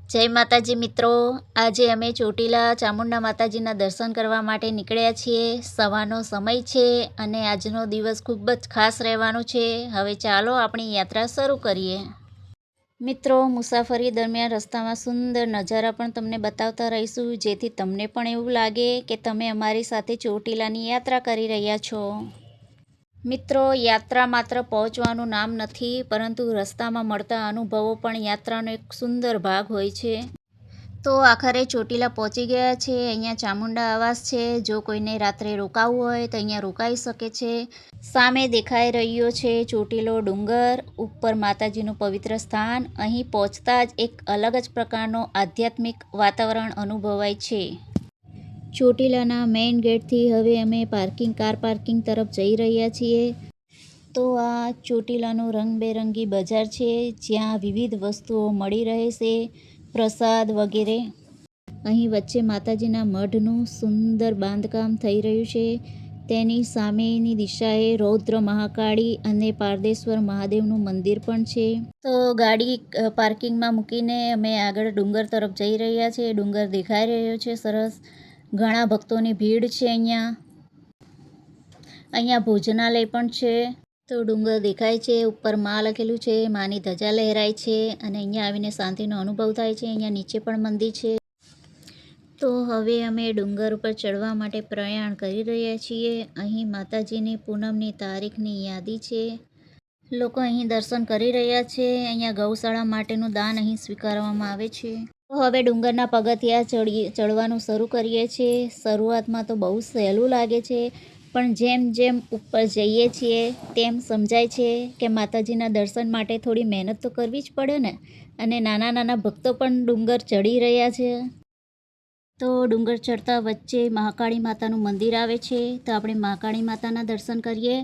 જય માતાજી મિત્રો, આજે અમે ચોટીલા ચામુંડા માતાજીના દર્શન કરવા માટે નીકળ્યા છીએ। સવારનો સમય છે અને આજનો દિવસ ખૂબ જ ખાસ રહેવાનો છે। હવે ચાલો આપણી યાત્રા શરૂ કરીએ। મિત્રો, મુસાફરી દરમિયાન રસ્તામાં સુંદર નજારા પણ તમને બતાવતા રહીશું, જેથી તમને પણ એવું લાગે કે તમે અમારી સાથે ચોટીલાની યાત્રા કરી રહ્યા છો। મિત્રો, યાત્રા માત્ર પહોંચવાનું નામ નથી, પરંતુ રસ્તામાં મળતા અનુભવો પણ યાત્રાનો એક સુંદર ભાગ હોય છે। તો આખરે ચોટીલા પહોંચી ગયા છે। અહીંયા ચામુંડા આવાસ છે। જો કોઈને રાત્રે રોકાવું હોય તો અહીંયા રોકાઈ શકે છે। સામે દેખાઈ રહ્યો છે ચોટીલો ડુંગર, ઉપર માતાજીનું પવિત્ર સ્થાન। અહીં પહોંચતા જ એક અલગ જ પ્રકારનો આધ્યાત્મિક વાતાવરણ અનુભવાય છે। ચોટીલાના મેઇન ગેટથી હવે અમે કાર પાર્કિંગ તરફ જઈ રહ્યા છીએ। તો આ ચોટીલાનું રંગબેરંગી બજાર છે, જ્યાં વિવિધ વસ્તુઓ મળી રહે છે, પ્રસાદ વગેરે। અહીં વચ્ચે માતાજીના મઢનું સુંદર બાંધકામ થઈ રહ્યું છે। તેની સામેની દિશાએ રૌદ્ર મહાકાળી અને પારદેશ્વર મહાદેવનું મંદિર પણ છે। તો ગાડી પાર્કિંગમાં મૂકીને અમે આગળ ડુંગર તરફ જઈ રહ્યા છીએ। ડુંગર દેખાઈ રહ્યો છે સરસ, ઘણા ભક્તોની ભીડ છે। અહીંયા ભોજનાલય પણ છે। તો ડુંગર દેખાય છે, ઉપર માં લખેલું છે, માની ધજા લહેરાય છે અને અહીંયા આવીને શાંતિનો અનુભવ થાય છે। અહીંયા નીચે પણ મંદિર છે। તો હવે અમે ડુંગર ઉપર ચડવા માટે પ્રયાણ કરી રહ્યા છીએ। અહીં માતાજીની પૂનમની તારીખની યાદી છે। લોકો અહીં દર્શન કરી રહ્યા છે। અહીંયા ગૌશાળા માટેનું દાન અહીં સ્વીકારવામાં આવે છે। તો હવે ડુંગરના પગથિયા ચડવાનું શરૂ કરીએ છીએ। શરૂઆતમાં તો બહુ સહેલું લાગે છે, પણ જેમ જેમ ઉપર જઈએ છીએ તેમ સમજાય છે કે માતાજીના દર્શન માટે થોડી મહેનત તો કરવી જ પડે ને। અને નાના નાના ભક્તો પણ ડુંગર ચડી રહ્યા છે। તો ડુંગર ચડતા વચ્ચે મહાકાળી માતાનું મંદિર આવે છે। તો આપણે મહાકાળી માતાના દર્શન કરીએ।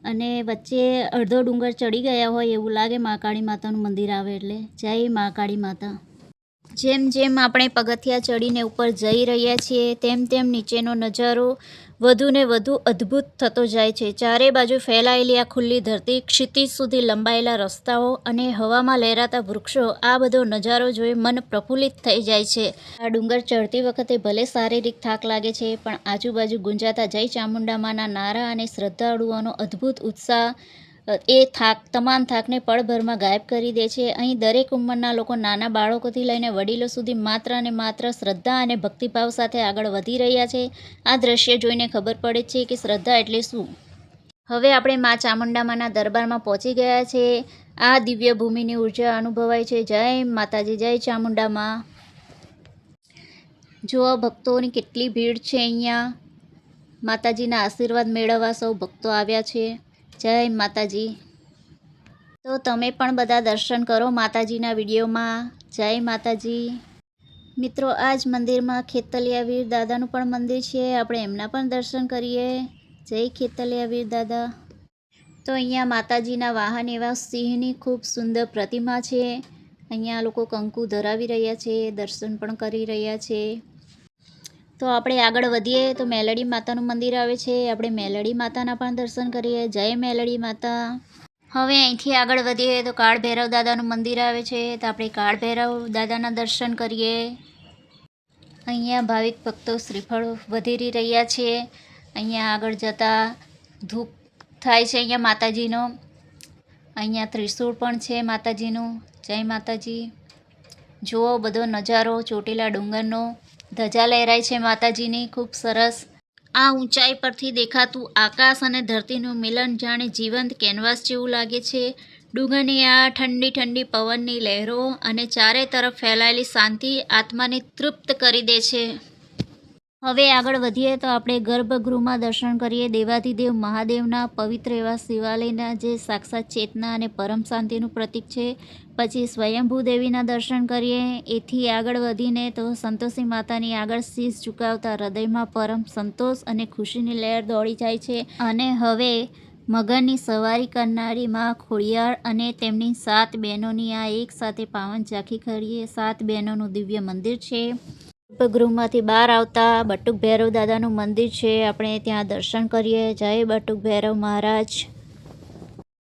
અને વચ્ચે અડધો ડુંગર ચડી ગયા હોય એવું લાગે મહાકાળી માતાનું મંદિર આવે એટલે। જય મહાકાળી માતા। જેમ જેમ આપણે પગથિયા ચડીને ઉપર જઈ રહ્યા છીએ, તેમ તેમ નીચેનો નજારો વધુ ને વધુ અદ્ભુત થતો જાય છે। ચારે બાજુ ફેલાયેલી આ ખુલ્લી ધરતી, ક્ષિતિજ સુધી લંબાયેલા રસ્તાઓ અને હવામાં લહેરાતા વૃક્ષો, આ બધો નજારો જોઈ મન પ્રફુલ્લિત થઈ જાય છે। આ ડુંગર ચડતી વખતે ભલે શારીરિક થાક લાગે છે, પણ આજુબાજુ ગુંજાતા જય ચામુંડામાના નારા અને શ્રદ્ધાળુઓનો અદ્ભુત ઉત્સાહ તમામ થાકને પળભરમાં ગાયબ કરી દે છે। અહીં દરેક ઉંમરના લોકો, નાના બાળકોથી લઈને વડીલો સુધી, માત્ર અને માત્ર શ્રદ્ધા અને ભક્તિભાવ સાથે આગળ વધી રહ્યા છે। આ દ્રશ્ય જોઈને ખબર પડે છે કે શ્રદ્ધા એટલે શું। હવે આપણે મા ચામુંડામાના દરબારમાં પહોંચી ગયા છે। આ દિવ્ય ભૂમિની ઉર્જા અનુભવાય છે। જય માતાજી, જય ચામુંડામાં। જો ભક્તોની કેટલી ભીડ છે। અહીંયા માતાજીના આશીર્વાદ મેળવવા સૌ ભક્તો આવ્યા છે। જય માતાજી। તો તમે પણ બધા દર્શન કરો માતાજીના વિડીયોમાં। જય માતાજી। મિત્રો, આ જ મંદિરમાં ખેતલિયા વીર દાદાનું પણ મંદિર છે। આપણે એમના પણ દર્શન કરીએ। જય ખેતલિયા વીર દાદા। તો અહીંયા માતાજીના વાહન એવા સિંહની ખૂબ સુંદર પ્રતિમા છે। અહીંયા લોકો કંકુ ધરાવી રહ્યા છે, દર્શન પણ કરી રહ્યા છે। તો આપણે આગળ વધીએ તો મેલડી માતાનું મંદિર આવે છે। આપણે મેલડી માતાના પણ દર્શન કરીએ। જય મેલડી માતા। હવે અહીંથી આગળ વધીએ તો કાળ ભૈરવ દાદાનું મંદિર આવે છે। તો આપણે કાળ ભૈરવ દાદાના દર્શન કરીએ। અહીંયા ભાવિક ભક્તો શ્રીફળ વધેરી રહ્યા છે। અહીંયા આગળ જતાં ધૂપ થાય છે અહીંયા માતાજીનો। અહીંયા ત્રિશૂળ પણ છે માતાજીનું। જય માતાજી। જુઓ બધો નજારો ચોટીલા ડુંગરનો, ધજા લહેરાય છે માતાજીની, ખૂબ સરસ। આ ઊંચાઈ પરથી દેખાતું આકાશ અને ધરતીનું મિલન જાણે જીવંત કેનવાસ જેવું લાગે છે। ડુંગરની આ ઠંડી ઠંડી પવનની લહેરો અને ચારે તરફ ફેલાયેલી શાંતિ આત્માને તૃપ્ત કરી દે છે। હવે આગળ વધીએ તો આપણે ગર્ભગૃહમાં દર્શન કરીએ। દેવાધિદેવ મહાદેવના પવિત્ર એવા શિવાલયના, જે સાક્ષાત ચેતના અને પરમ શાંતિનું પ્રતીક છે। પછી સ્વયંભૂ દેવીના દર્શન કરીએ। એથી આગળ વધીને તો સંતોષી માતાની આગળ શીશ ઝુકાવતા હૃદયમાં પરમ સંતોષ અને ખુશીની લહેર દોડી જાય છે। અને હવે મગરની સવારી કરનારી મા ખોડિયાર અને તેમની 7 બહેનોની આ એક સાથે પાવન ઝાંખી કરીએ। 7 બહેનોનું દિવ્ય મંદિર છે। ગૃહમાંથી બહાર આવતા બટુક ભૈરવ દાદાનું મંદિર છે। આપણે ત્યાં દર્શન કરીએ। જય બટુક ભૈરવ મહારાજ।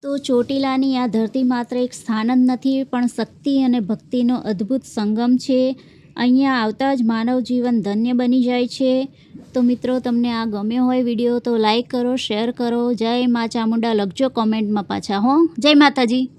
તો ચોટીલાની આ ધરતી માત્ર એક સ્થાન જ નથી, પણ શક્તિ અને ભક્તિનો અદ્ભુત સંગમ છે. અહીંયા આવતા જ માનવ જીવન ધન્ય બની જાય છે. તો મિત્રો, તમને આ ગમ્યો હોય વિડીયો તો લાઈક કરો, શેર કરો. જય મા ચામુંડા લખજો કોમેન્ટમાં પાછા હો. જય માતાજી.